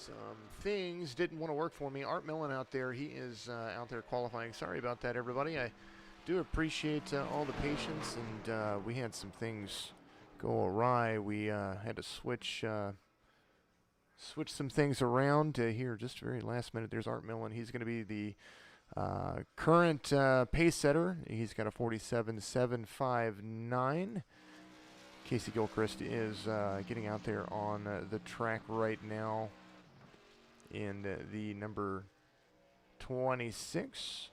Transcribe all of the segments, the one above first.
Some things didn't want to work for me. Art Millen out there, he is out there qualifying. Sorry about that, everybody. I do appreciate all the patience, and we had some things go awry. We had to switch some things around here just very last minute. There's Art Millen. He's going to be the current pace setter. He's got a 47.759. Casey Gilchrist is getting out there on the track right now in the number 26.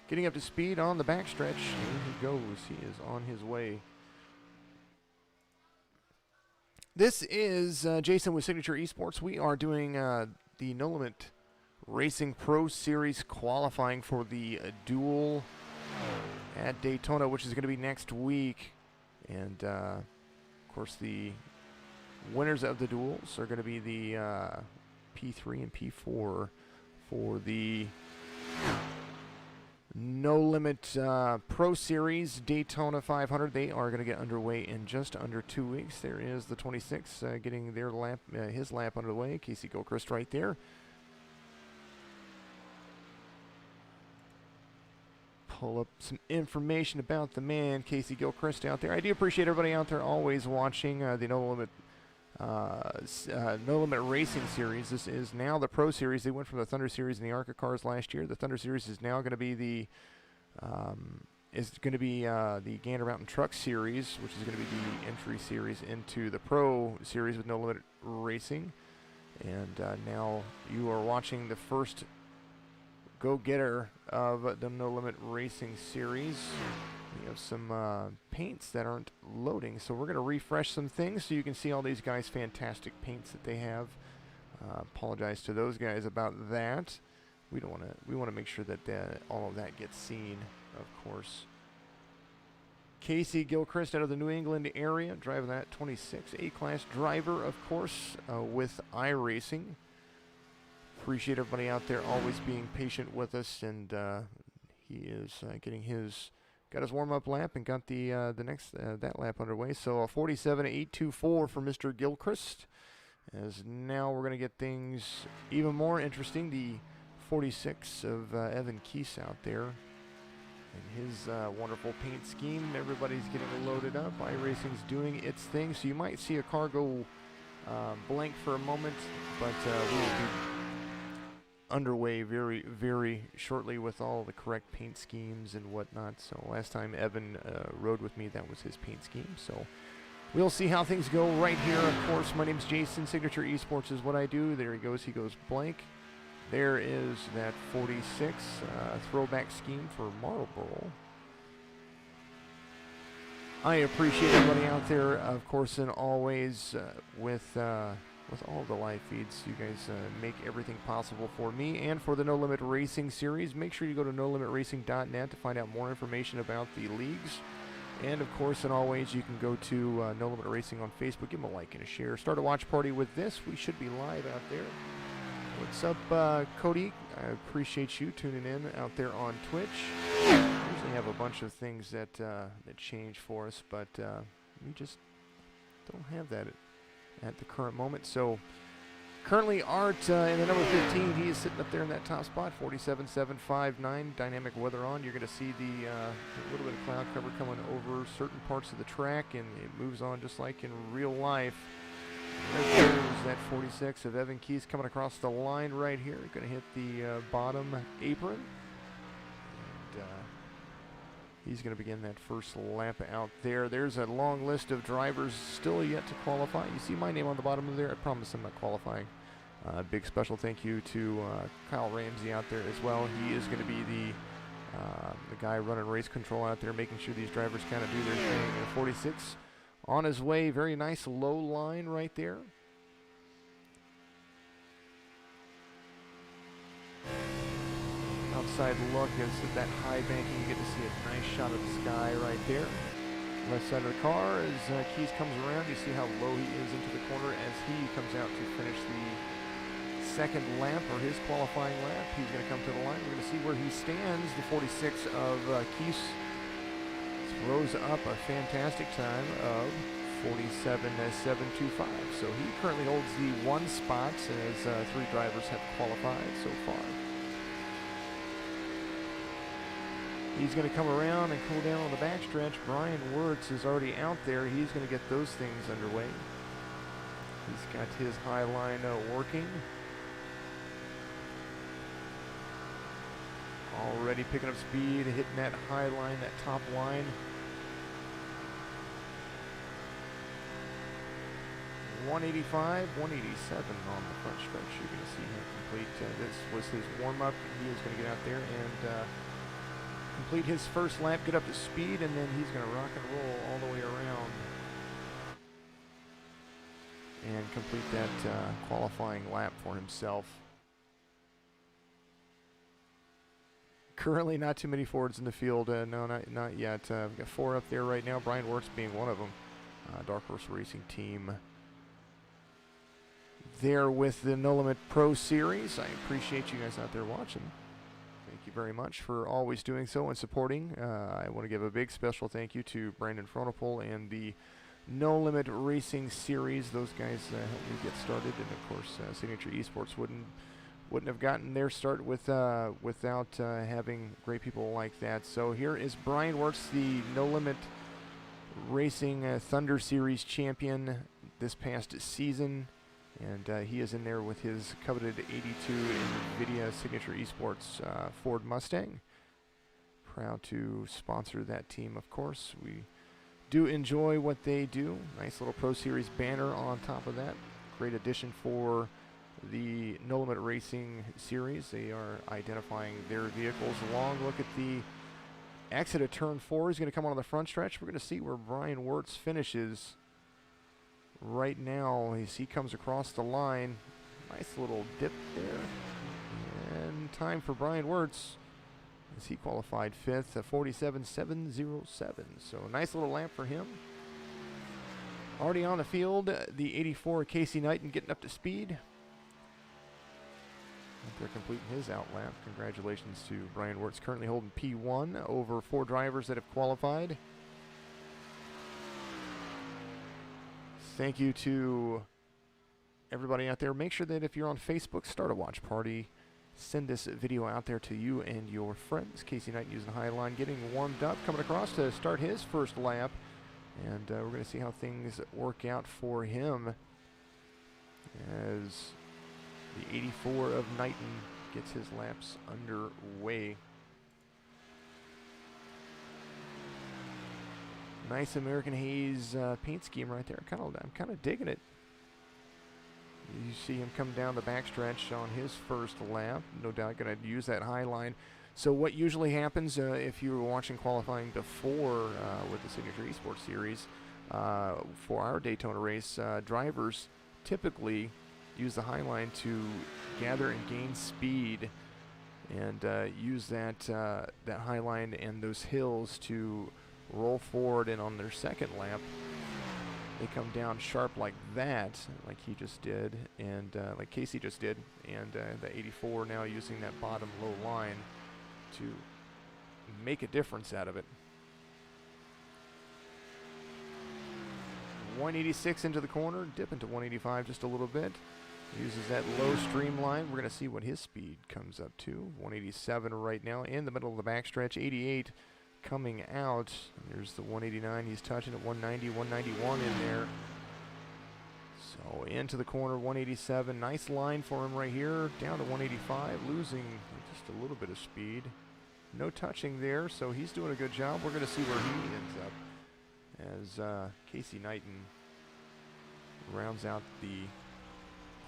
Getting up to speed on the backstretch. Here he goes. He is on his way. This is Jason with Signature Esports. We are doing the No Limit Racing Pro Series qualifying for the duel at Daytona, which is going to be next week. And, of course, the winners of the duels are going to be the P3 and P4 for the No Limit Pro Series Daytona 500. They are going to get underway in just under 2 weeks. There is the 26 getting their lap, his lap underway. Casey Gilchrist right there. Pull up some information about the man, Casey Gilchrist out there. I do appreciate everybody out there always watching the No Limit Racing Series. This is now the Pro Series. They went from the Thunder Series and the ARCA cars last year. The Thunder Series is now going to be the Gander Mountain Truck Series, which is going to be the entry series into the Pro Series with No Limit Racing. And now you are watching the first go-getter of the No Limit Racing Series. We have some paints that aren't loading, so we're going to refresh some things so you can see all these guys' fantastic paints that they have. Apologize to those guys about that. We want to make sure that all of that gets seen, of course. Casey Gilchrist out of the New England area, driving that 26 A-Class driver, of course, with iRacing. Appreciate everybody out there always being patient with us, and he is got his warm-up lap and got the next that lap underway. So a 47.824 for Mr. Gilchrist. As now we're going to get things even more interesting. The 46 of Evan Keese out there and his wonderful paint scheme. Everybody's getting loaded up. iRacing's doing its thing, so you might see a car go blank for a moment, but we will be underway very, very shortly with all the correct paint schemes and whatnot. So last time Evan rode with me, that was his paint scheme. So we'll see how things go right here. Of course, my name's Jason. Signature Esports is what I do. There he goes. He goes blank. There is that 46 throwback scheme for Marlboro. I appreciate everybody out there, of course, and always with all the live feeds. You guys make everything possible for me and for the No Limit Racing Series. Make sure you go to NoLimitRacing.net to find out more information about the leagues. And, of course, and always, you can go to No Limit Racing on Facebook. Give them a like and a share. Start a watch party with this. We should be live out there. What's up, Cody? I appreciate you tuning in out there on Twitch. We usually have a bunch of things that change for us, but we just don't have that at the current moment. So currently Art in the number 15, he is sitting up there in that top spot, 47.759. Dynamic weather on. You're going to see the a little bit of cloud cover coming over certain parts of the track, and it moves on just like in real life. There goes that 46 of Evan Keese coming across the line right here. Going to hit the bottom apron. And he's going to begin that first lap out there. There's a long list of drivers still yet to qualify. You see my name on the bottom of there. I promise I'm not qualifying. Big special thank you to Kyle Ramsey out there as well. He is going to be the guy running race control out there, making sure these drivers kind of do their thing. 46 on his way. Very nice low line right there. Outside look is at that high banking. You get to see a nice shot of the sky right there. Left side of the car as Keese comes around. You see how low he is into the corner as he comes out to finish the second lap, or his qualifying lap. He's going to come to the line. We're going to see where he stands. The 46 of Keese throws up a fantastic time of 47.725. So he currently holds the 1 spot as 3 drivers have qualified so far. He's going to come around and cool down on the backstretch. Brian Wirtz is already out there. He's going to get those things underway. He's got his high line working. Already picking up speed, hitting that high line, that top line. 185, 187 on the front stretch. You're going to see him complete. This was his warm-up. He is going to get out there and complete his first lap, get up to speed, and then he's going to rock and roll all the way around and complete that qualifying lap for himself. Currently not too many Fords in the field. No, not yet. We've got 4 up there right now, Brian Wirtz being one of them. Dark Horse Racing Team there with the No Limit Pro Series. I appreciate you guys out there watching. Thank you very much for always doing so and supporting. I want to give a big special thank you to Brandon Fronopol and the No Limit Racing Series. Those guys helped me get started, and of course Signature Esports wouldn't have gotten their start without having great people like that. So here is Brian Wirtz, the No Limit Racing Thunder Series champion this past season. And he is in there with his coveted 82 NVIDIA Signature Esports Ford Mustang. Proud to sponsor that team, of course. We do enjoy what they do. Nice little Pro Series banner on top of that. Great addition for the No Limit Racing Series. They are identifying their vehicles. Long look at the exit of turn 4. He's going to come on the front stretch. We're going to see where Brian Wirtz finishes right now as he comes across the line. Nice little dip there. And time for Brian Wirtz as he qualified 5th at 47.707. So a nice little lap for him. Already on the field, the 84 Casey Knighton getting up to speed. They're completing his out lap. Congratulations to Brian Wirtz, currently holding P1 over 4 drivers that have qualified. Thank you to everybody out there. Make sure that if you're on Facebook, start a watch party. Send this video out there to you and your friends. Casey Knight using the high line, getting warmed up, coming across to start his first lap. And we're going to see how things work out for him as the 84 of Knighton gets his laps underway. Nice American Haze paint scheme right there. I'm kind of digging it. You see him come down the backstretch on his first lap. No doubt going to use that high line. So what usually happens if you were watching qualifying before with the Signature Esports Series for our Daytona race, drivers typically use the high line to gather and gain speed and use that high line and those hills to roll forward, and on their second lap they come down sharp like that, like he just did, and like Casey just did, and the 84 now using that bottom low line to make a difference out of it. 186 into the corner, dip into 185 just a little bit. Uses that low streamline. We're going to see what his speed comes up to. 187 right now in the middle of the backstretch. 88 coming out. There's the 189 he's touching at 190, 191 in there. So into the corner, 187. Nice line for him right here. Down to 185, losing just a little bit of speed. No touching there, so he's doing a good job. We're going to see where he ends up as Casey Knighton rounds out the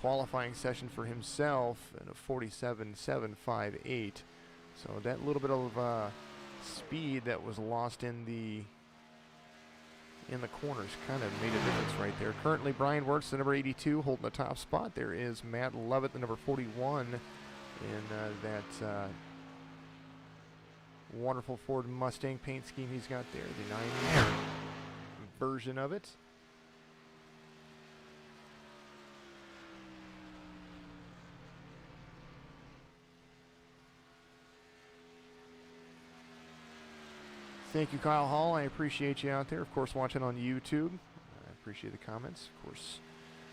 qualifying session for himself in a 47.758. So that little bit of speed that was lost in the corners kind of made a difference right there. Currently Brian Wirtz, the number 82, holding the top spot. There is Matt Lovett, the number 41, in that wonderful Ford Mustang paint scheme he's got there, the 9 version of it. Thank you, Kyle Hall. I appreciate you out there, of course, watching on YouTube. I Appreciate the comments. Of course,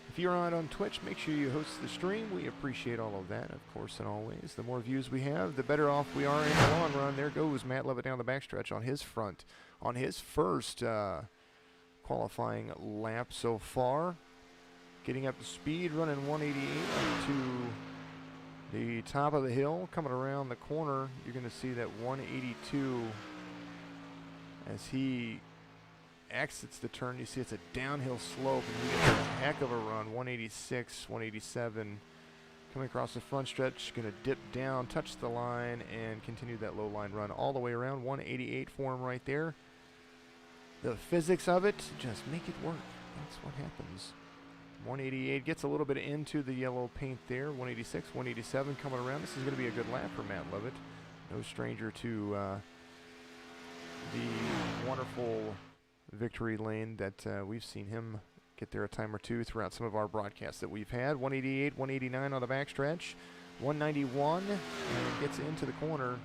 if you're on Twitch, make sure you host the stream. We appreciate all of that, of course, and always. The more views we have, the better off we are in the long run. There goes Matt Levitt down the backstretch on his front, on his first qualifying lap so far. Getting up to speed, running 188 up to the top of the hill. Coming around the corner, you're going to see that 182 as he exits the turn. You see it's a downhill slope, and he gets a heck of a run. 186, 187. Coming across the front stretch, going to dip down, touch the line, and continue that low line run all the way around. 188 for him right there. The physics of it, just make it work. That's what happens. 188 gets a little bit into the yellow paint there. 186, 187 coming around. This is going to be a good lap for Matt Levitt. No stranger to the wonderful victory lane that we've seen him get there a time or two throughout some of our broadcasts that we've had. 188, 189 on the backstretch. 191 and gets into the corner.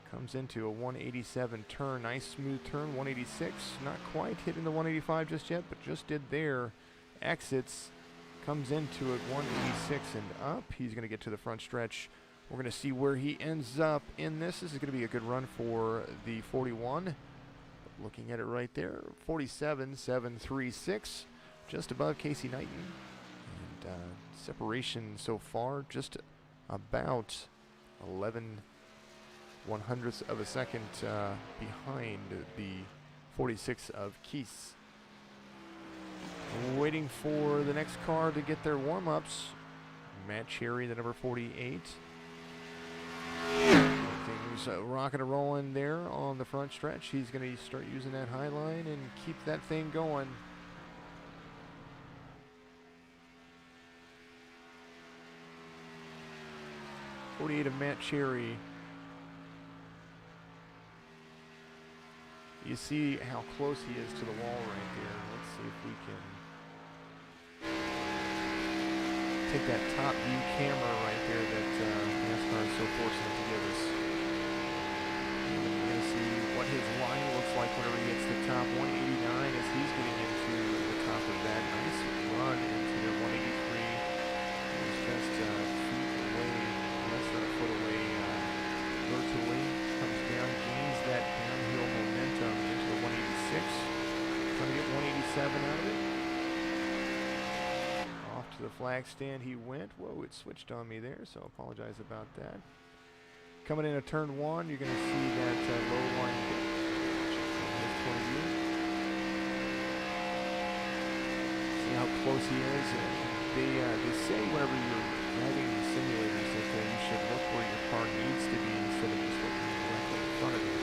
Comes into a 187 turn. Nice smooth turn. 186. Not quite hitting the 185 just yet, but just did there. Exits. Comes into it 186 and up. He's going to get to the front stretch. We're going to see where he ends up in this. This is going to be a good run for the 41. Looking at it right there. 47.736. Just above Casey Knighton. And separation so far just about 11/100ths of a second behind the 46 of Keese. Waiting for the next car to get their warm-ups. Matt Cherry, the number 48. Things rocking and rolling there on the front stretch. He's going to start using that high line and keep that thing going. '48 of Matt Cherry. You see how close he is to the wall right there. Let's see if we can take that top view camera right there that NASCAR is so fortunate to give us. And we're going to see what his line looks like whenever he hits the top. 189 as he's getting into the top of that. Nice run into the 183. He's just feet away, less than a foot away virtually. Comes down, gains that downhill momentum into the 186. Trying to get 187 out of it. Off to the flag stand he went. Whoa, it switched on me there, so I apologize about that. Coming into turn one, you're going to see that low line from his point of view. See how close he is. They say whenever you're driving the simulators that you should look where your car needs to be instead of just looking directly in front of you.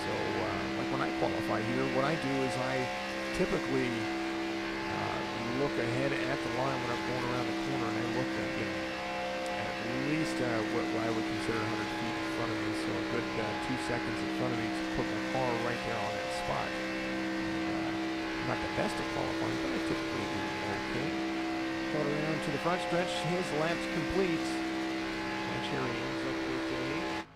So, like when I qualify here, what I do is I typically look ahead at the line when I'm going around the corner, and I look at least what I would consider 100 feet in front of me, so a good 2 seconds in front of me to put my car right there on that spot. I'm not the best at qualifying, but I typically do okay. Got around to the front stretch, his lap's complete. And Cherry ends up with a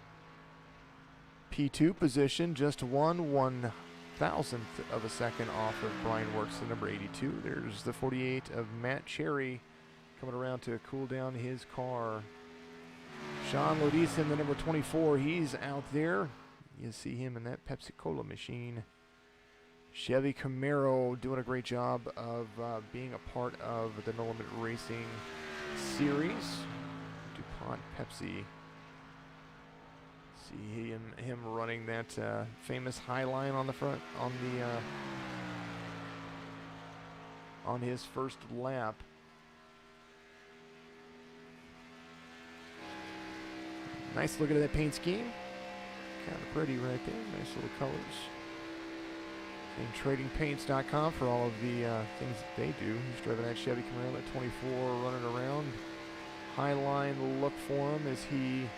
P2 position, just 1/1000th of a second off of Brian Works, the number 82. There's the 48 of Matt Cherry coming around to cool down his car. Sean Lodison, the number 24, he's out there. You see him in that Pepsi-Cola machine. Chevy Camaro doing a great job of being a part of the No Limit Racing series. DuPont Pepsi. See him running that famous high line on the front on his first lap. Nice look at that paint scheme. Kind of pretty right there. Nice little colors. And tradingpaints.com for all of the things that they do. He's driving that Chevy Camaro at 24, running around. High line look for him as he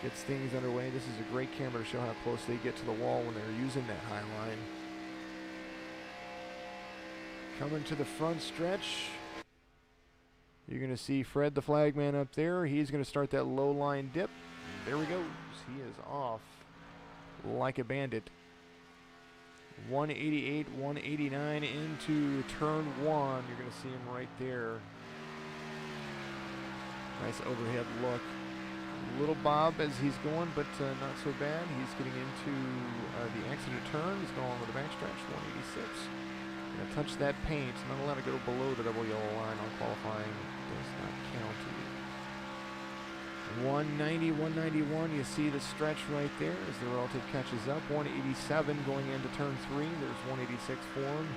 gets things underway. This is a great camera to show how close they get to the wall when they're using that high line. Coming to the front stretch, you're going to see Fred the flagman up there. He's going to start that low line dip. There he goes. He is off like a bandit. 188, 189 into turn one. You're going to see him right there. Nice overhead look. Little bob as he's going, but not so bad. He's getting into the exit turn. He's going with the backstretch, 186. Going to touch that paint. Not allowed to go below the double yellow line on qualifying. Does not count. 190, 191. You see the stretch right there as the relative catches up. 187 going into turn three. There's 186 for him.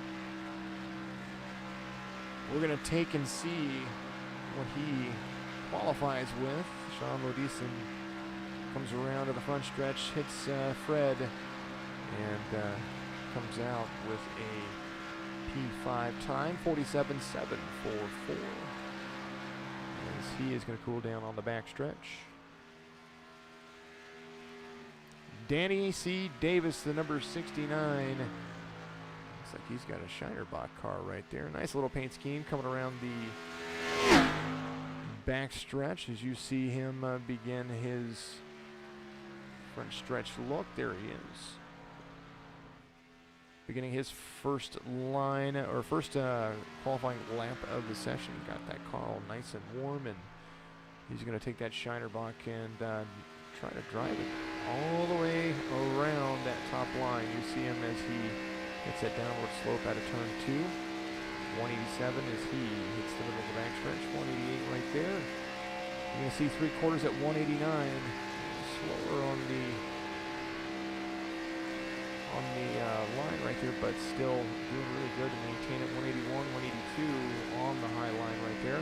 We're going to take and see what he qualifies with. Sean Lodison comes around to the front stretch, hits Fred, and comes out with a P5 time, 47.744. As he is going to cool down on the back stretch. Danny C. Davis, the number 69. Looks like he's got a Shinerbach car right there. Nice little paint scheme coming around the back stretch as you see him begin his front stretch look. There he is. Beginning his first line, or first qualifying lap of the session. Got that car all nice and warm, and he's going to take that Shinerbach and try to drive it all the way around that top line. You see him as he hits that downward slope out of turn two. 187 as he hits the middle of the backstretch. 188 right there. You're going to see 3/4 at 189. Slower on the line right there, but still doing really good to maintain it. 181, 182 on the high line right there.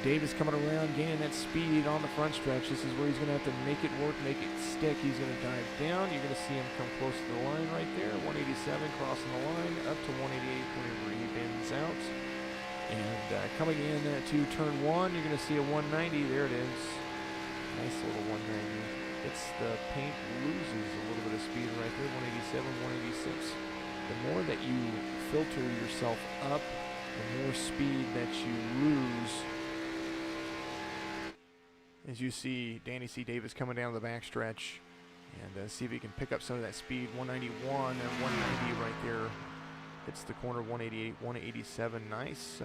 Davis coming around, gaining that speed on the front stretch. This is where he's going to have to make it work, make it stick. He's going to dive down. You're going to see him come close to the line right there. 187 crossing the line, up to 188 whenever he bends out. And coming in to turn one, you're going to see a 190. There it is. Nice little 190. It's the paint loses a little bit of speed right there. 187, 186. The more that you filter yourself up, the more speed that you lose. As you see Danny C. Davis coming down the backstretch, and see if he can pick up some of that speed. 191 and 190 right there. Hits the corner. 188, 187. Nice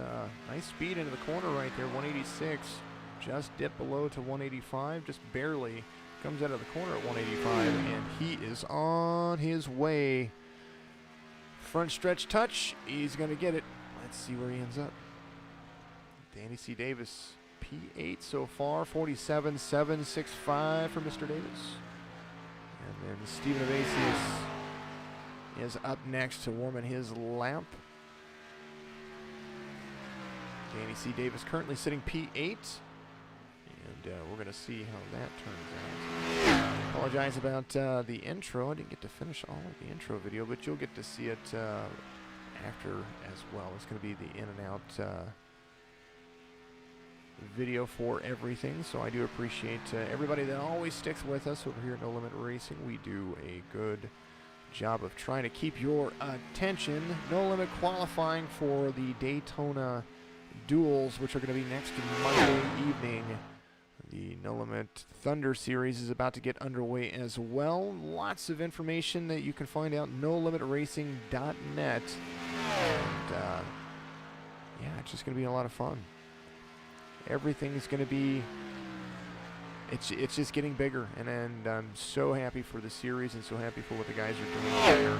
speed into the corner right there. 186. Just dipped below to 185, just barely. Comes out of the corner at 185, and he is on his way. Front stretch touch. He's going to get it. Let's see where he ends up. Danny C. Davis. P8 so far, 47.765 for Mr. Davis. And then Stephen Evasius is up next to warm in his lap. Danny C. Davis currently sitting P8. And we're going to see how that turns out. Apologize about the intro. I didn't get to finish all of the intro video, but you'll get to see it after as well. It's going to be the in and out video for everything, so I do appreciate everybody that always sticks with us over here at No Limit Racing. We do a good job of trying to keep your attention. No Limit qualifying for the Daytona Duels, which are going to be next Monday evening. The No Limit Thunder Series is about to get underway as well. Lots of information that you can find out NoLimitRacing.net. And yeah, it's just going to be a lot of fun. Everything's going to be, it's just getting bigger, and I'm so happy for the series and so happy for what the guys are doing there.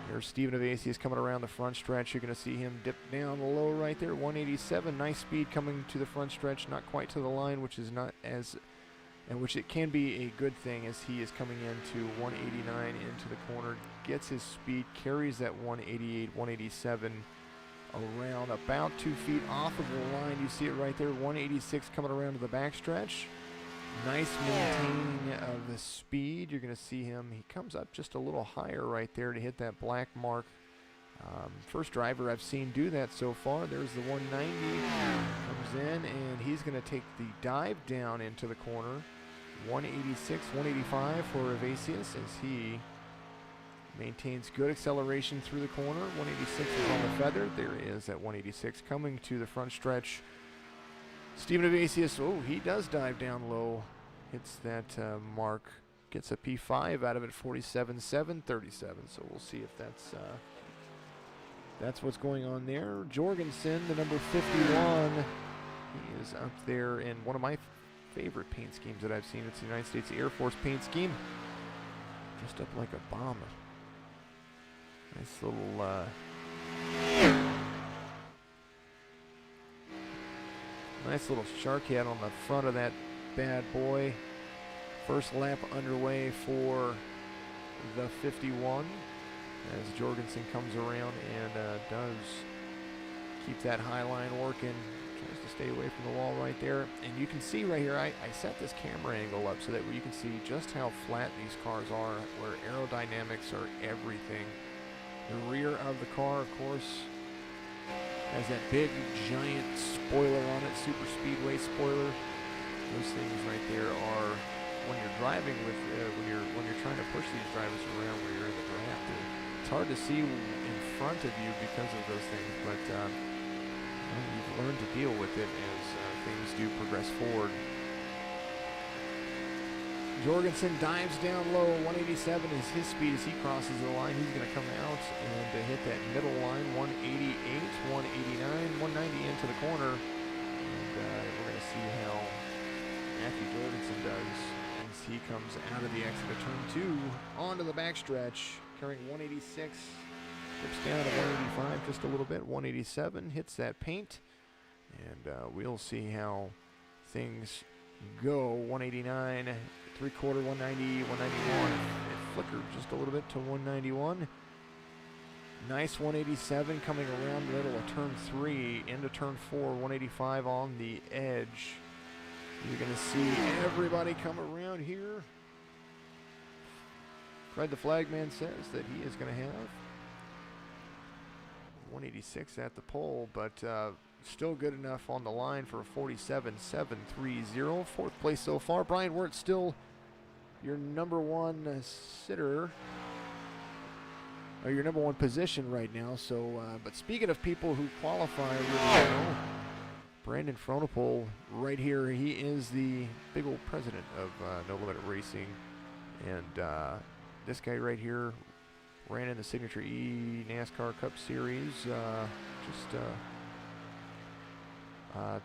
There's Stephen Evasius coming around the front stretch. You're going to see him dip down low right there, 187. Nice speed coming to the front stretch, not quite to the line, which is not as, and which it can be a good thing as he is coming into 189 into the corner, gets his speed, carries that 188, 187. Around about 2 feet off of the line. You see it right there, 186 coming around to the backstretch. Nice maintaining of the speed. You're going to see him, he comes up just a little higher right there to hit that black mark. First driver I've seen do that so far. There's the 190, comes in, and he's going to take the dive down into the corner. 186, 185 for Evasius as he maintains good acceleration through the corner. 186 is on the feather. There he is at 186 coming to the front stretch. Stephen Evasius, oh, he does dive down low. Hits that mark gets a P5 out of it, 47.737. So we'll see if that's what's going on there. Jorgensen, the number 51, he is up there in one of my favorite paint schemes that I've seen. It's the United States Air Force paint scheme. Just up like a bomb. Nice little nice little shark head on the front of that bad boy. First lap underway for the 51 as Jorgensen comes around and does keep that high line working. Tries to stay away from the wall right there. And you can see right here, I set this camera angle up so that you can see just how flat these cars are, where aerodynamics are everything. The rear of the car, of course, has that big, giant spoiler on it, super speedway spoiler. Those things right there are, when you're driving with, when you're trying to push these drivers around where you're in the draft, it's hard to see in front of you because of those things, but you've learned to deal with it as things do progress forward. Jorgensen dives down low. 187 is his speed as he crosses the line. He's going to come out and hit that middle line. 188, 189, 190 into the corner. And we're going to see how Matthew Jorgensen does as he comes out of the exit of turn 2 onto the backstretch, carrying 186. Dips down to 185 just a little bit. 187 hits that paint. And we'll see how things go. 189. 3/4, 190, 191. It flickered just a little bit to 191. Nice 187 coming around the middle of turn 3 into turn 4. 185 on the edge. You're going to see everybody come around here. Fred the Flagman says that he is going to have 186 at the pole, but still good enough on the line for a 47.730. Fourth place so far. Brian Wirtz still your number one sitter, or your number one position right now. So, but speaking of people who qualify really well, Brandon Fronopol right here, he is the big old president of No Limit Racing, and this guy right here ran in the Signature E NASCAR Cup Series just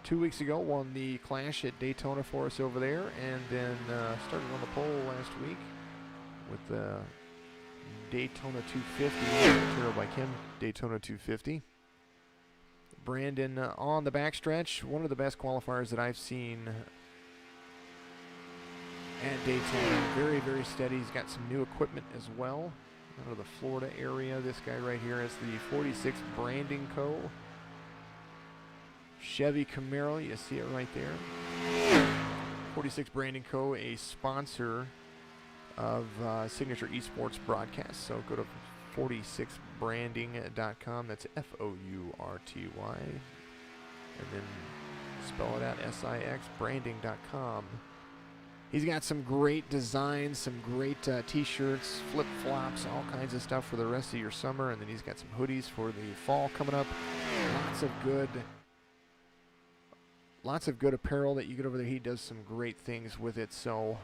2 weeks ago, won the Clash at Daytona for us over there, and then started on the pole last week with the Daytona 250, Material by Kim Daytona 250. Brandon on the backstretch, one of the best qualifiers that I've seen at Daytona. Very, very steady. He's got some new equipment as well out of the Florida area. This guy right here is the 46 Branding Co. Chevy Camaro, you see it right there. 46 Branding Co., a sponsor of Signature Esports Broadcast. So go to 46branding.com. That's F-O-U-R-T-Y. And then spell it out, S-I-X, branding.com. He's got some great designs, some great T-shirts, flip-flops, all kinds of stuff for the rest of your summer. And then he's got some hoodies for the fall coming up. Lots of good apparel that you get over there. He does some great things with it. So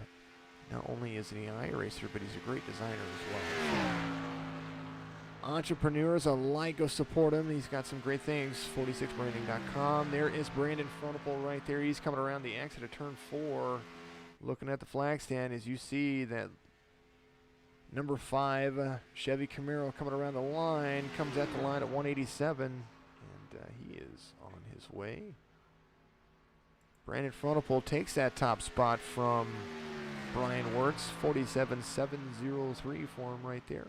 not only is he an iRacer, but he's a great designer as well. Entrepreneurs alike, go support him. He's got some great things. 46branding.com. There is Brandon Fronopol right there. He's coming around the exit of turn 4, looking at the flag stand as you see that number 5 Chevy Camaro coming around the line, comes at the line at 187, and he is on his way. Brandon Fronopol takes that top spot from Brian Wirtz. 47.703 for him right there.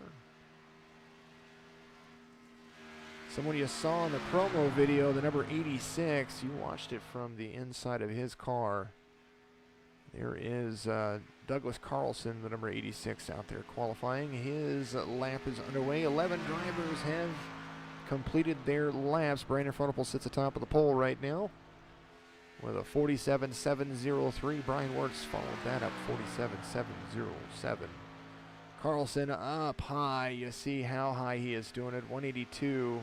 Someone you saw in the promo video, the number 86, you watched it from the inside of his car. There is Douglas Carlson, the number 86, out there qualifying. His lap is underway. 11 drivers have completed their laps. Brandon Fronopol sits atop of the pole right now with a 47.703. Brian Wirtz followed that up, 47.707. Carlson up high. You see how high he is doing it. 182.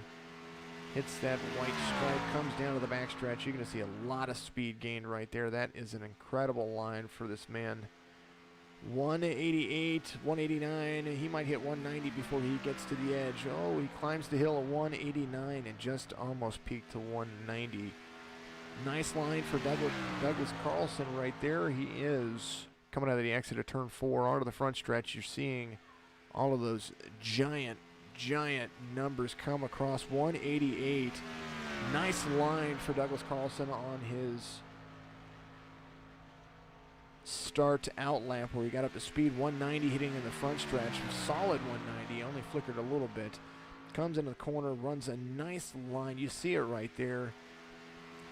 Hits that white stripe, comes down to the backstretch. You're going to see a lot of speed gain right there. That is an incredible line for this man. 188, 189. He might hit 190 before he gets to the edge. Oh, he climbs the hill at 189 and just almost peaked to 190. Nice line for Douglas Carlson right there. He is coming out of the exit of turn 4 onto the front stretch. You're seeing all of those giant numbers come across. 188. Nice line for Douglas Carlson on his start out lap where he got up to speed. 190 hitting in the front stretch. Solid 190. Only flickered a little bit. Comes into the corner, runs a nice line. You see it right there.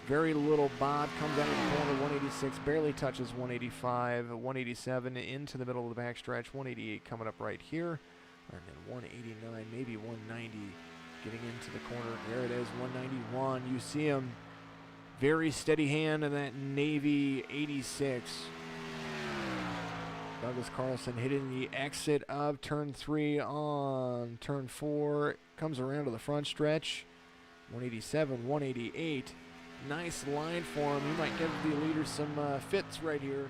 Very little bob. Comes out of the corner. 186. Barely touches 185. 187 into the middle of the backstretch. 188 coming up right here. And then 189, maybe 190 getting into the corner. There it is, 191. You see him. Very steady hand in that Navy 86. Douglas Carlson hitting the exit of turn 3 on turn 4. Comes around to the front stretch. 187, 188. Nice line for him. He might give the leaders some fits right here.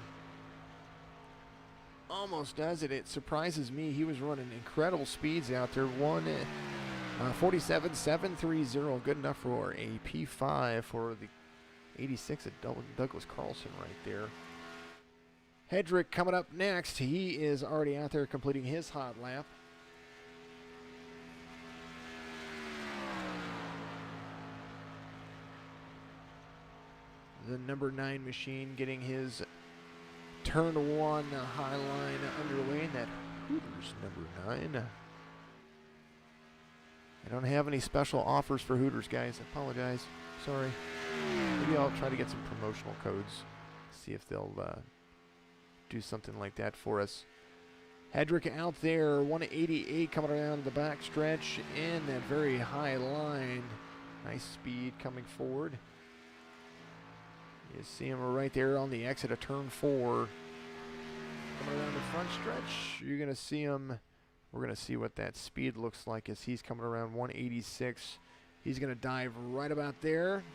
Almost does it. It surprises me. He was running incredible speeds out there. 147.730. Good enough for a P5 for the 86 at Douglas Carlson right there. Hedrick coming up next. He is already out there completing his hot lap. The number 9 machine getting his turn 1 high line underway in that Hooters number 9. I don't have any special offers for Hooters, guys. I apologize. Sorry. Maybe I'll try to get some promotional codes. See if they'll do something like that for us. Hedrick out there, 188 coming around the back stretch in that very high line. Nice speed coming forward. You see him right there on the exit of turn 4. Coming around the front stretch, you're going to see him. We're going to see what that speed looks like as he's coming around 186. He's going to dive right about there.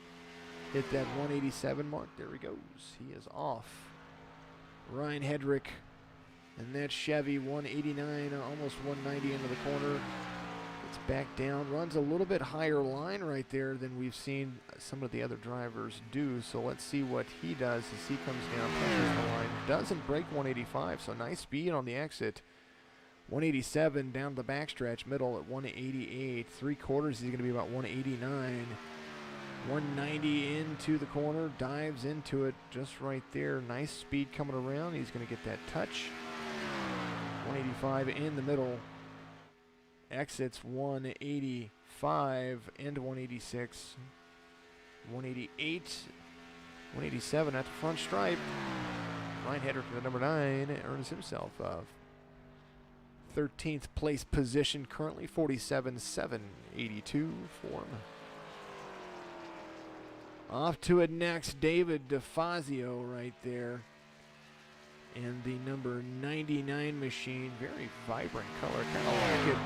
Hit that 187 mark. There he goes. He is off. Ryan Hedrick and that Chevy 189, almost 190 into the corner. Gets back down, runs a little bit higher line right there than we've seen some of the other drivers do. So let's see what he does as he comes down, pushes the line. Doesn't break 185, so nice speed on the exit. 187 down the backstretch, middle at 188. 3/4, he's going to be about 189. 190 into the corner, dives into it just right there. Nice speed coming around. He's going to get that touch. 185 in the middle. Exits 185 into 186. 188. 187 at the front stripe. Ryan Hedrick to the number 9 earns himself a 13th place position currently. 47.782 for him. Off to it next, David DeFazio right there. And the number 99 machine, very vibrant color, kind of like it.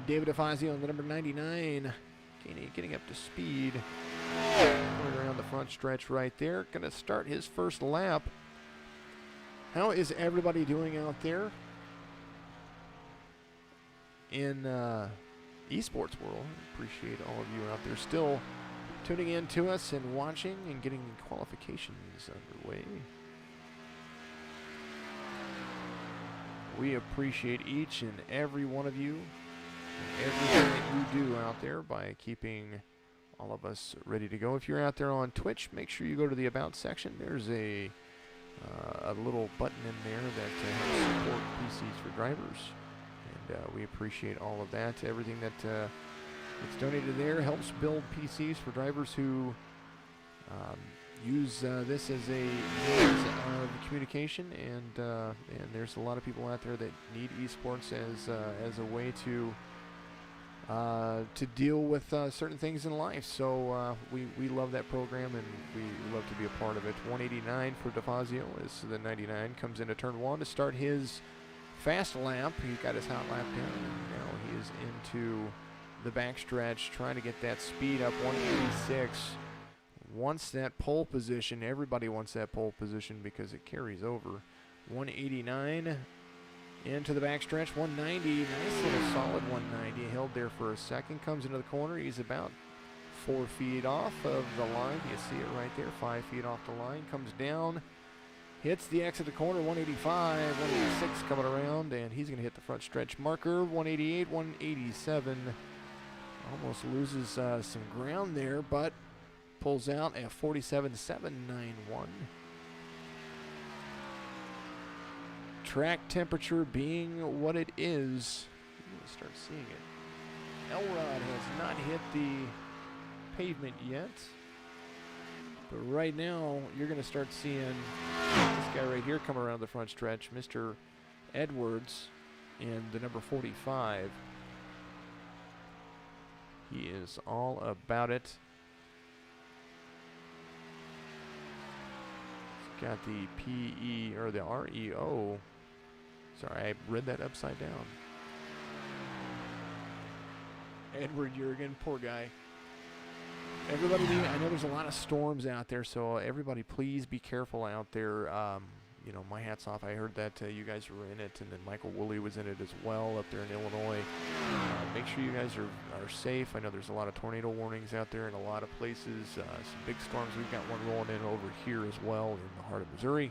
David DeFazio on the number 99, getting up to speed. Going around the front stretch right there. Going to start his first lap. How is everybody doing out there in esports world? Appreciate all of you out there still tuning in to us and watching and getting qualifications underway. We appreciate each and every one of you and everything that you do out there by keeping all of us ready to go. If you're out there on Twitch, make sure you go to the About section. There's a little button in there that helps support PCs for drivers. And we appreciate all of that. Everything that gets donated there helps build PCs for drivers who use this as a means of communication. And there's a lot of people out there that need esports as a way to deal with certain things in life. So we love that program and we love to be a part of it. 189 for DeFazio is the 99. Comes into turn 1 to start his fast lap. He got his hot lap down and now he is into the backstretch, trying to get that speed up. 186. Wants that pole position. Everybody wants that pole position because it carries over. 189 into the backstretch. 190. Nice little solid 190. Held there for a second. Comes into the corner. He's about 4 feet off of the line. You see it right there. 5 feet off the line. Comes down. Hits the exit of the corner. 185. 186 coming around. And he's going to hit the front stretch marker. 188. 187. Almost loses some ground there, but pulls out at 47.791. Track temperature being what it is. I'm going to start seeing it. Elrod has not hit the pavement yet. But right now, you're going to start seeing this guy right here come around the front stretch, Mr. Edwards, in the number 45. He is all about it. He's got the PE, or the REO. Sorry, I read that upside down. Edward Jurgen, poor guy. Everybody, I know there's a lot of storms out there, so everybody please be careful out there. You know, my hat's off. I heard that you guys were in it, and then Michael Woolley was in it as well up there in Illinois. Make sure you guys are safe. I know there's a lot of tornado warnings out there in a lot of places. Some big storms. We've got one rolling in over here as well in the heart of Missouri.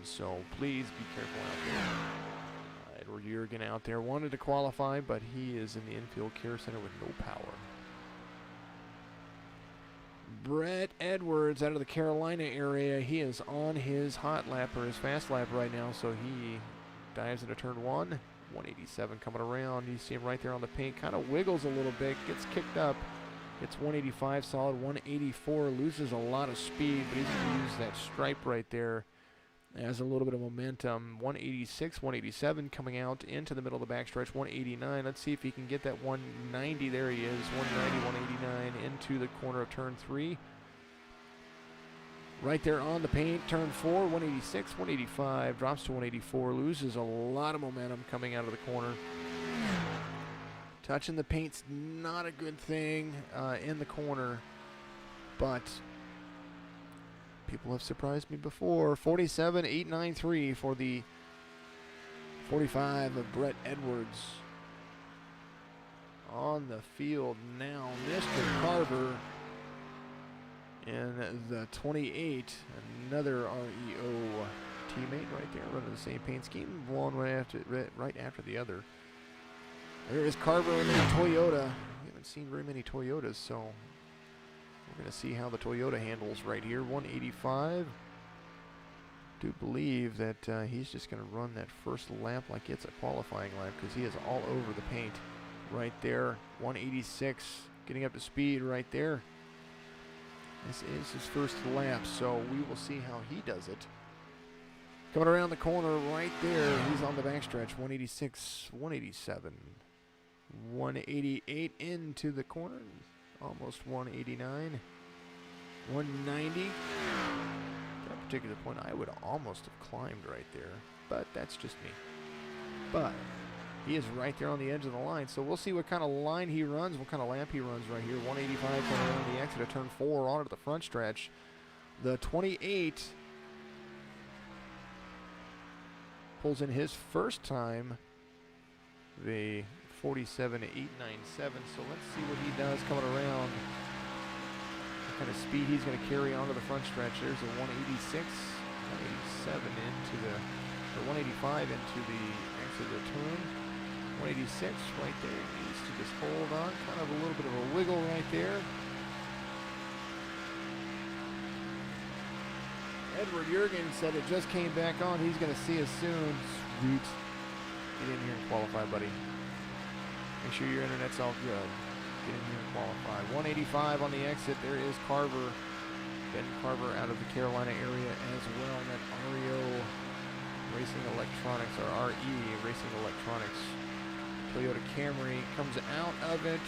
So please be careful out there. Edward Jurgen out there wanted to qualify, but he is in the infield care center with no power. Brett Edwards out of the Carolina area. He is on his hot lap or his fast lap right now, so he dives into turn 1. 187 coming around. You see him right there on the paint. Kind of wiggles a little bit, gets kicked up. Gets 185 solid, 184. Loses a lot of speed, but he's going to use that stripe right there as a little bit of momentum. 186, 187 coming out into the middle of the backstretch. 189. Let's see if he can get that 190. There he is. 190, 189 into the corner of turn 3. Right there on the paint. Turn 4, 186, 185. Drops to 184. Loses a lot of momentum coming out of the corner. Touching the paint's not a good thing in the corner, but people have surprised me before. 47.893 for the 45 of Brett Edwards. On the field now, Mr. Carver in the 28. Another REO teammate right there, running the same paint scheme, one right after the other. There is Carver in the Toyota. We haven't seen very many Toyotas, so we're going to see how the Toyota handles right here. 185. Do believe that he's just going to run that first lap like it's a qualifying lap because he is all over the paint right there. 186, getting up to speed right there. This is his first lap, so we will see how he does it. Coming around the corner right there, he's on the backstretch. 186, 187. 188 into the corner, almost 189, 190. At that particular point, I would almost have climbed right there, but that's just me. But he is right there on the edge of the line, so we'll see what kind of line he runs, what kind of lap he runs right here. 185 coming around the exit of turn 4 onto the front stretch. The 28 pulls in his first time, the 47.897, so let's see what he does coming around. What kind of speed he's going to carry onto the front stretch. There's a 186, 187 into the, or 185 into the exit of the turn. 186 right there. He needs to just hold on. Kind of a little bit of a wiggle right there. Edward Jurgen said it just came back on. He's going to see us soon. Sweet. Get in here and qualify, buddy. Make sure your internet's all good. Get in here and qualify. 185 on the exit. There is Carver. Ben Carver out of the Carolina area as well. And that REO Racing Electronics, or RE Racing Electronics Toyota Camry comes out of it.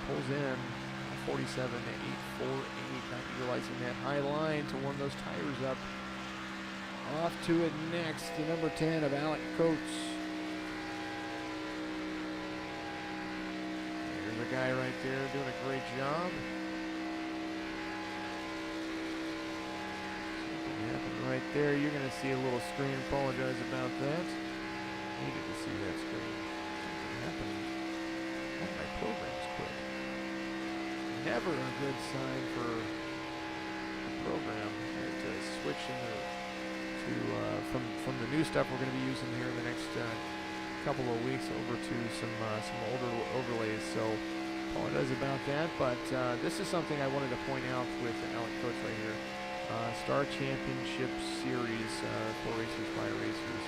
Pulls in 47.848. Not utilizing that high line to warm those tires up. Off to it next, the number 10 of Alec Coates. guy right there doing a great job. Something happened right there. You're going to see a little screen. Apologize about that. Needed to see that screen. Something happened. One of my programs quit. Never a good sign for a program. I had to switch from the new stuff we're going to be using here in the next couple of weeks over to some older overlays. So apologize about that, but this is something I wanted to point out with Alec Coates right here. Star Championship Series for racers by racers.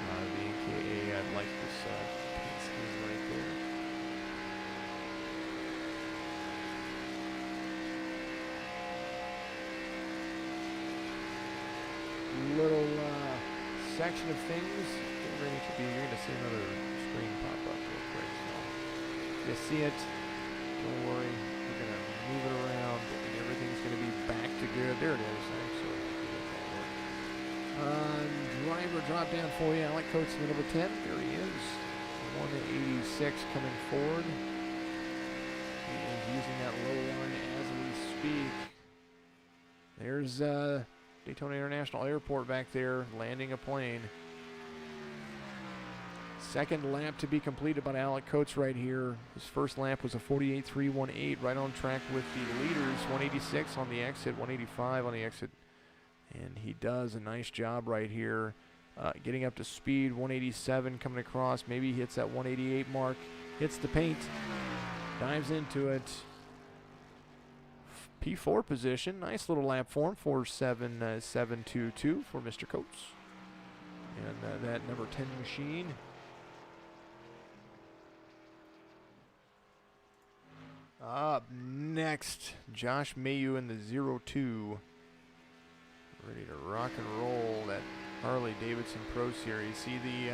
The NKA. I like this paint scheme right there. Little section of things getting ready to be. You're going to see another screen pop up real quick. So you see it. Don't worry. We're going to move it around, and everything's going to be back to good. There it is. I'm so happy with that work. Driver drop down for you. Alec Coates in the number 10. There he is. 186 coming forward. He is using that low line as we speak. There's Daytona International Airport back there, landing a plane. Second lap to be completed by Alec Coates right here. His first lap was a 48.318, right on track with the leaders. 186 on the exit, 185 on the exit. And he does a nice job right here, getting up to speed. 187 coming across, maybe hits that 188 mark, hits the paint, dives into it. P4 position, nice little lap form, 4.7.722 for Mr. Coates. And that number 10 machine. Up next, Josh Mayu in the 02. Ready to rock and roll that Harley Davidson Pro Series. See the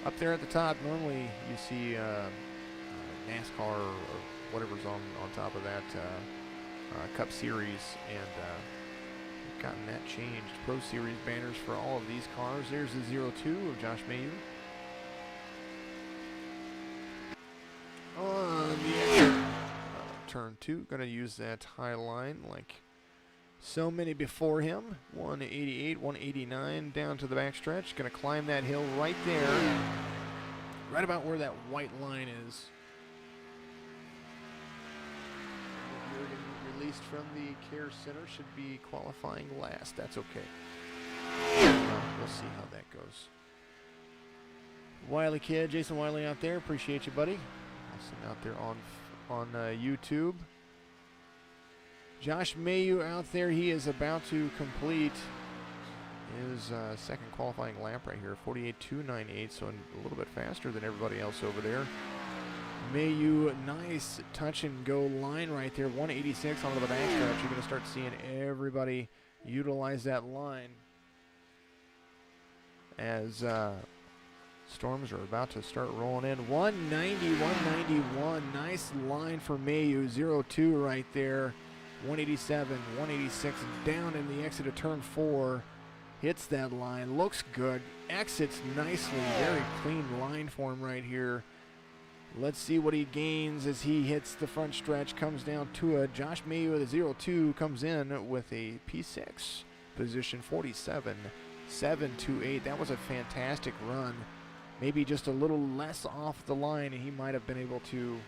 up there at the top, normally you see NASCAR or whatever's on top of that Cup Series, and we've gotten that changed. Pro Series banners for all of these cars. There's the 02 of Josh Mayu. On the turn 2, going to use that high line like so many before him. 188, 189 down to the backstretch. Going to climb that hill right there, right about where that white line is. Released from the care center, should be qualifying last. That's okay. We'll see how that goes. Wiley Kid, Jason Wiley out there. Appreciate you, buddy. Awesome out there on YouTube. Josh Mayu out there. He is about to complete his second qualifying lap right here. 48.298, so a little bit faster than everybody else over there. Mayu, nice touch and go line right there. 186 onto the backstretch. You're going to start seeing everybody utilize that line as storms are about to start rolling in. 190, 191. Nice line for Mayu. 02 right there. 187, 186 down in the exit of turn 4. Hits that line. Looks good. Exits nicely. Very clean line for him right here. Let's see what he gains as he hits the front stretch, comes down to it. Josh Mayu at the 02 comes in with a P6 position, 47.728. That was a fantastic run. Maybe just a little less off the line, and he might have been able to.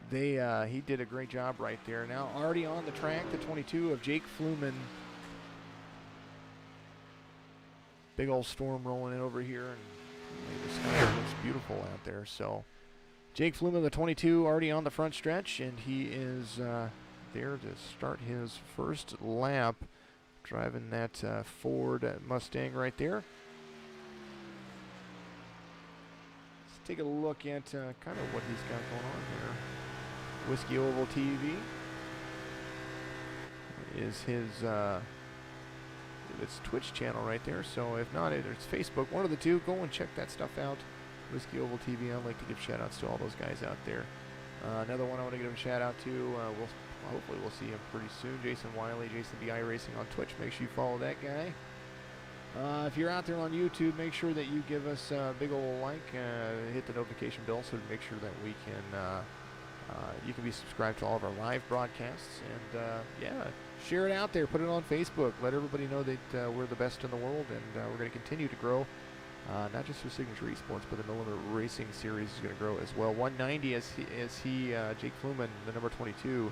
He did a great job right there. Now already on the track, the 22 of Jake Fluman. Big old storm rolling in over here, and the sky looks beautiful out there. So Jake Fluman, the 22, already on the front stretch, and he is there to start his first lap, driving that Ford Mustang right there. Let's take a look at kind of what he's got going on here. Whiskey Oval TV is his it's Twitch channel right there. So if not, it's Facebook. One of the two. Go and check that stuff out. Whiskey Oval TV. I'd like to give shout outs to all those guys out there. Another one I want to give a shout out to. Hopefully we'll see him pretty soon. Jason Wiley, Jason BI Racing on Twitch. Make sure you follow that guy. If you're out there on YouTube, make sure that you give us a big old like, hit the notification bell so to make sure that we can, you can be subscribed to all of our live broadcasts. And yeah, share it out there, put it on Facebook, let everybody know that we're the best in the world, and we're going to continue to grow. Not just for Signature Esports, but the No Limit Racing Series is going to grow as well. 190 as Jake Fluman, the number 22,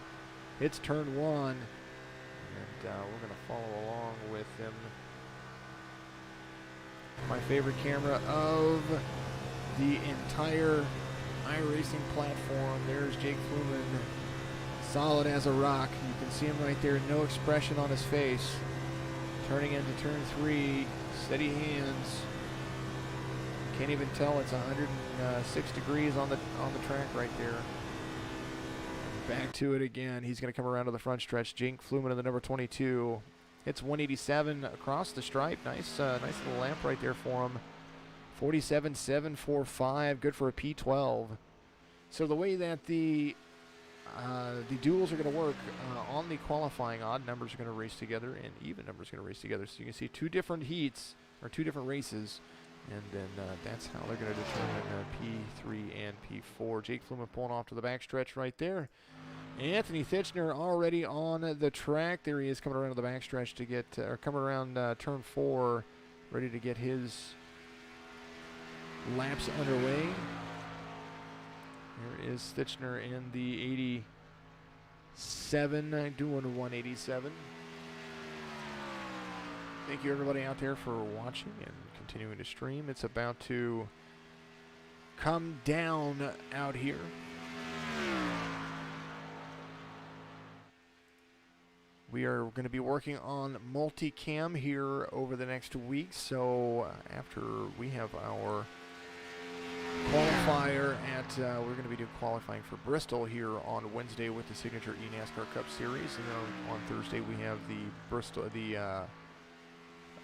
hits turn 1, and we're going to follow along with him. My favorite camera of the entire iRacing platform. There's Jake Fluman, solid as a rock. You can see him right there, no expression on his face. Turning into turn 3, steady hands. Can't even tell it's 106 degrees on the track right there. Back to it again. He's going to come around to the front stretch. Jake Fluman in the number 22. Hits 187 across the stripe. Nice little lamp right there for him. 47.745. Good for a P12. So the way that the duels are going to work, on the qualifying, odd numbers are going to race together and even numbers are going to race together. So you can see 2 different heats, or 2 different races. And then that's how they're going to determine P3 and P4. Jake Fluman pulling off to the backstretch right there. Anthony Thitchner already on the track. There he is, coming around to the backstretch to get, or coming around turn 4, ready to get his laps underway. Here is Thitchner in the 87, doing 187. Thank you everybody out there for watching and continuing to stream. It's about to come down out here. We are going to be working on multicam here over the next week. So after we have our qualifier at, we're going to be doing qualifying for Bristol here on Wednesday with the Signature eNASCAR Cup Series, and then on Thursday we have the Bristol, it's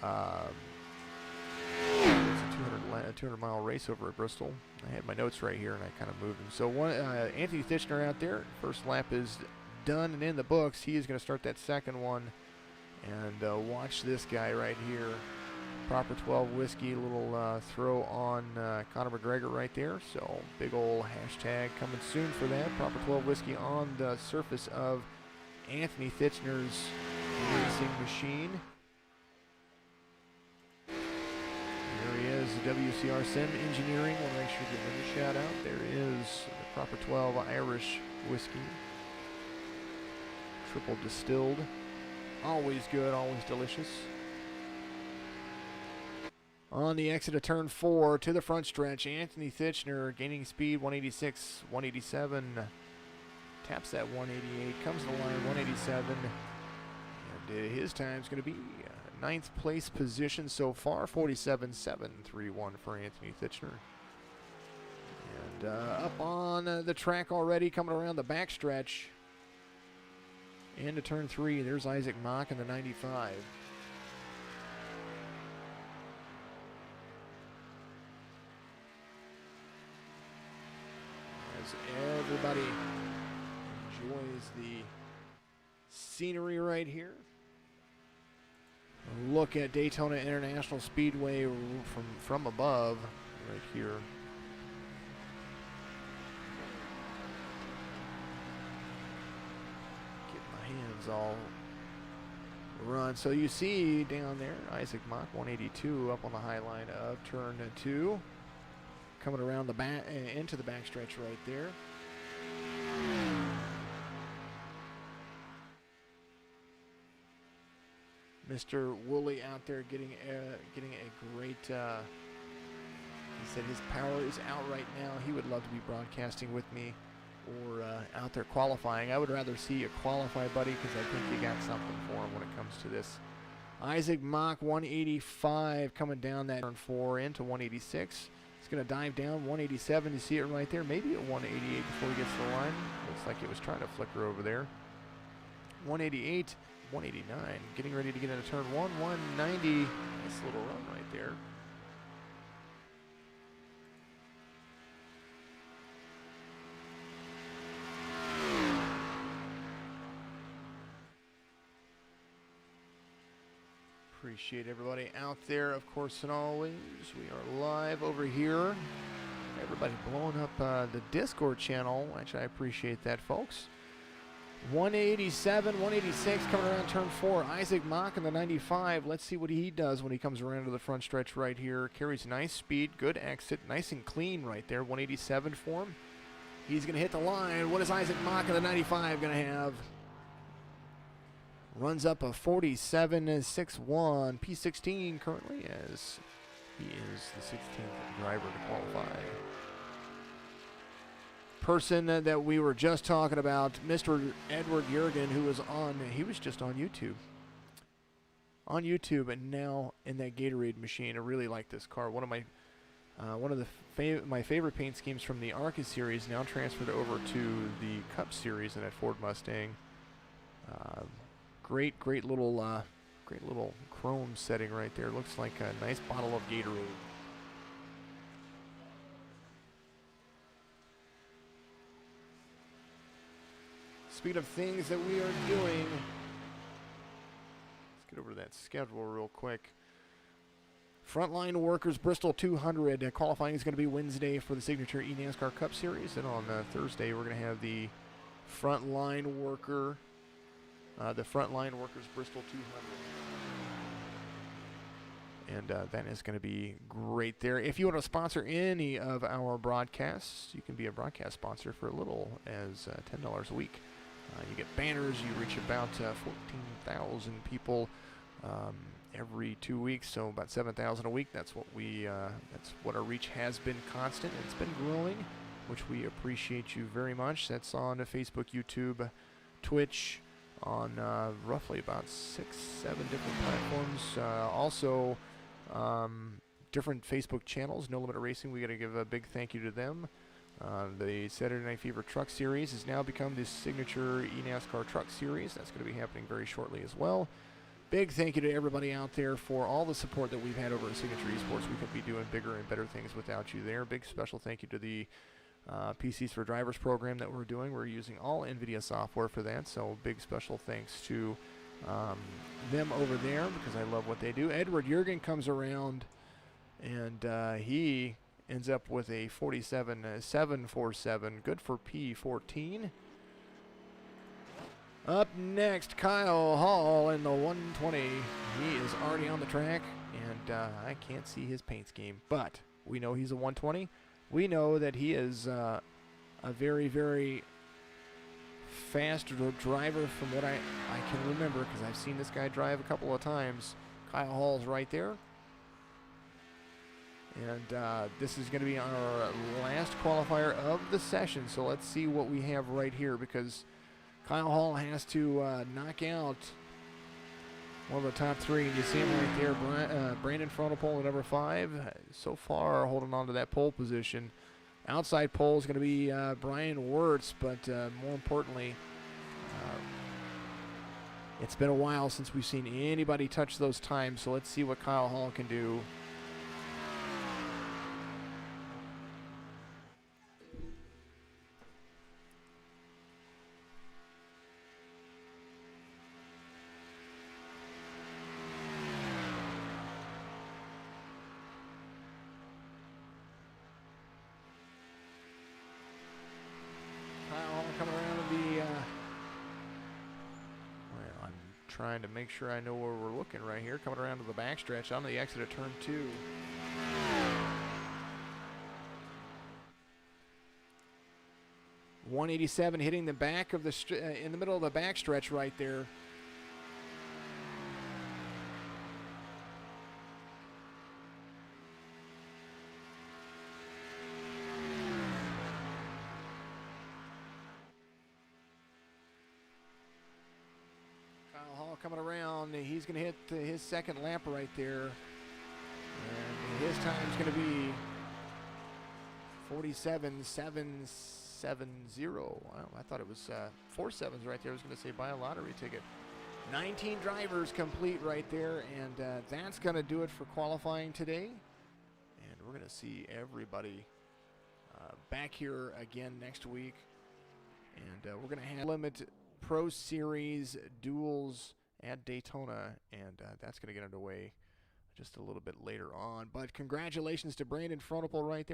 a 200-mile race over at Bristol. I had my notes right here and I kind of moved them. So Anthony Thitchner out there, first lap is done and in the books. He is going to start that second one, and watch this guy right here. Proper 12 whiskey, little throw on Conor McGregor right there. So big old hashtag coming soon for that. Proper 12 whiskey on the surface of Anthony Thitchner's racing machine. There he is, WCR Sim Engineering. I want to make sure to give him a shout out. There is the Proper 12 Irish whiskey. Triple distilled. Always good, always delicious. On the exit of turn 4 to the front stretch, Anthony Thitchner gaining speed, 186, 187. Taps that 188, comes to the line, 187. And his time's going to be 9th place position so far, 47.731 for Anthony Thitchner. And up on the track already, coming around the backstretch. Into turn 3, there's Isaac Mock in the 95. As everybody enjoys the scenery right here. A look at Daytona International Speedway from above right here. Hands all run. So you see down there Isaac Mock 182 up on the high line of turn 2, coming around the back into the backstretch right there. Mr. Woolley out there getting a great. He said his power is out right now. He would love to be broadcasting with me, or out there qualifying. I would rather see you qualify, buddy, because I think you got something for him when it comes to this. Isaac Mock 185 coming down that turn 4 into 186. He's going to dive down 187. You see it right there. Maybe at 188 before he gets to the line. Looks like it was trying to flicker over there. 188, 189. Getting ready to get into turn 1, 190. Nice little run right there. Appreciate everybody out there, of course, and always. We are live over here. Everybody blowing up the Discord channel, which I appreciate that, folks. 187, 186 coming around turn 4. Isaac Mock in the 95. Let's see what he does when he comes around to the front stretch right here. Carries nice speed, good exit, nice and clean right there. 187 for him. He's going to hit the line. What is Isaac Mock in the 95 going to have? Runs up a 47.61. P16 currently, as he is the 16th driver to qualify. Person that we were just talking about, Mr. Edward Jurgen, who was he was just on YouTube. On YouTube, and now in that Gatorade machine. I really like this car. One of my favorite paint schemes from the ARCA series, now transferred over to the Cup series in that Ford Mustang. Great little chrome setting right there. Looks like a nice bottle of Gatorade. Speed of things that we are doing. Let's get over to that schedule real quick. Frontline Workers Bristol 200. Qualifying is going to be Wednesday for the Signature eNASCAR Cup Series. And on Thursday, we're going to have the Frontline Workers Bristol 200. And that is going to be great there. If you want to sponsor any of our broadcasts, you can be a broadcast sponsor for as little as $10 a week. You get banners. You reach about 14,000 people every 2 weeks, so about 7,000 a week. That's what our reach has been constant. It's been growing, which we appreciate you very much. That's on Facebook, YouTube, Twitch, on roughly about 6-7 different platforms. Also, different Facebook channels. No Limit Racing. We got to give a big thank you to them. The Saturday Night Fever Truck Series has now become the Signature eNASCAR Truck Series. That's going to be happening very shortly as well. Big thank you to everybody out there for all the support that we've had over at Signature Esports. We could be doing bigger and better things without you there. Big special thank you to the PCs for Drivers program that we're doing. We're using all NVIDIA software for that, so big special thanks to them over there because I love what they do. Edward Jurgen comes around, and he ends up with a 47.747, good for P14. Up next, Kyle Hall in the 120. He is already on the track, and I can't see his paint scheme, but we know he's a 120. We know that he is a very, very fast driver from what I can remember, because I've seen this guy drive a couple of times. Kyle Hall's right there. And this is going to be our last qualifier of the session. So let's see what we have right here, because Kyle Hall has to knock out one of the top three. And you see him right there, Brandon Frontopole at number 5. So far holding on to that pole position. Outside pole is going to be Brian Wirtz, but more importantly, it's been a while since we've seen anybody touch those times. So let's see what Kyle Hall can do. Trying to make sure I know where we're looking right here. Coming around to the backstretch on the exit of turn 2. .187 hitting the back of the in the middle of the backstretch right there. Coming around, he's going to hit his second lap right there, and his time's going to be 47.770. Wow, I thought it was 4 sevens right there. I was going to say buy a lottery ticket. 19 drivers complete right there, and that's going to do it for qualifying today. And we're going to see everybody back here again next week, and we're going to have Limit Pro Series Duels at Daytona, and that's going to get underway just a little bit later on. But congratulations to Brandon Fronopel right there.